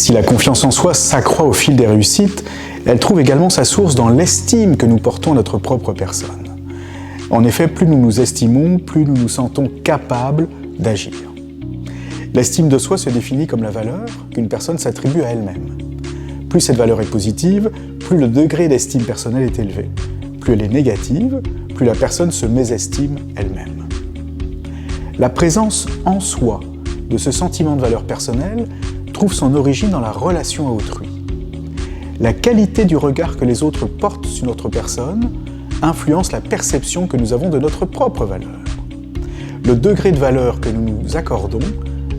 Si la confiance en soi s'accroît au fil des réussites, elle trouve également sa source dans l'estime que nous portons à notre propre personne. En effet, plus nous nous estimons, plus nous nous sentons capables d'agir. L'estime de soi se définit comme la valeur qu'une personne s'attribue à elle-même. Plus cette valeur est positive, plus le degré d'estime personnelle est élevé. Plus elle est négative, plus la personne se mésestime elle-même. La présence en soi de ce sentiment de valeur personnelle trouve son origine dans la relation à autrui. La qualité du regard que les autres portent sur notre personne influence la perception que nous avons de notre propre valeur. Le degré de valeur que nous nous accordons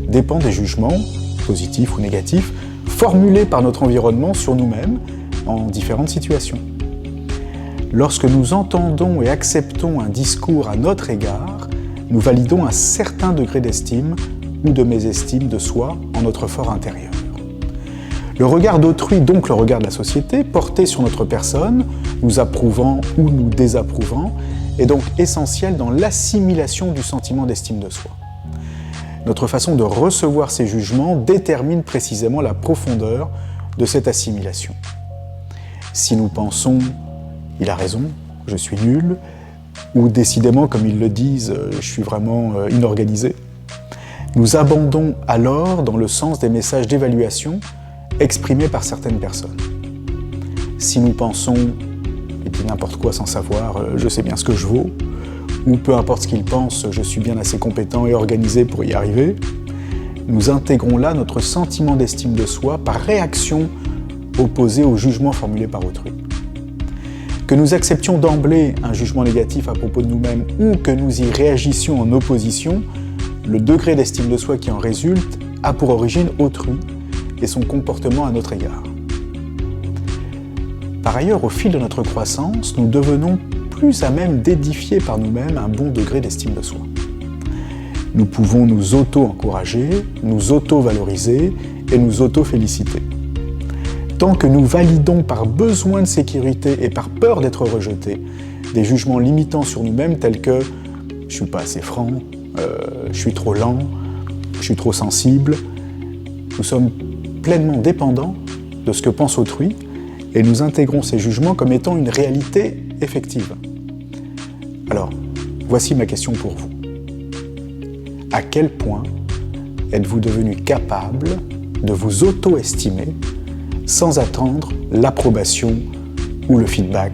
dépend des jugements, positifs ou négatifs, formulés par notre environnement sur nous-mêmes en différentes situations. Lorsque nous entendons et acceptons un discours à notre égard, nous validons un certain degré d'estime ou de mésestime de soi en notre fort intérieur. Le regard d'autrui, donc le regard de la société, porté sur notre personne, nous approuvant ou nous désapprouvant, est donc essentiel dans l'assimilation du sentiment d'estime de soi. Notre façon de recevoir ces jugements détermine précisément la profondeur de cette assimilation. Si nous pensons « il a raison, je suis nul » ou décidément, comme ils le disent, « je suis vraiment inorganisé », nous abondons alors dans le sens des messages d'évaluation exprimés par certaines personnes. Si nous pensons « et puis n'importe quoi sans savoir, je sais bien ce que je vaux », ou peu importe ce qu'ils pensent, je suis bien assez compétent et organisé pour y arriver, nous intégrons là notre sentiment d'estime de soi par réaction opposée au jugement formulé par autrui. Que nous acceptions d'emblée un jugement négatif à propos de nous-mêmes ou que nous y réagissions en opposition, le degré d'estime de soi qui en résulte a pour origine autrui et son comportement à notre égard. Par ailleurs, au fil de notre croissance, nous devenons plus à même d'édifier par nous-mêmes un bon degré d'estime de soi. Nous pouvons nous auto-encourager, nous auto-valoriser et nous auto-féliciter. Tant que nous validons par besoin de sécurité et par peur d'être rejetés des jugements limitants sur nous-mêmes tels que « je suis pas assez franc »,« je suis trop lent »,« je suis trop sensible », nous sommes pleinement dépendants de ce que pense autrui et nous intégrons ces jugements comme étant une réalité effective. Alors, voici ma question pour vous. À quel point êtes-vous devenu capable de vous auto-estimer sans attendre l'approbation ou le feedback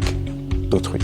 d'autrui ?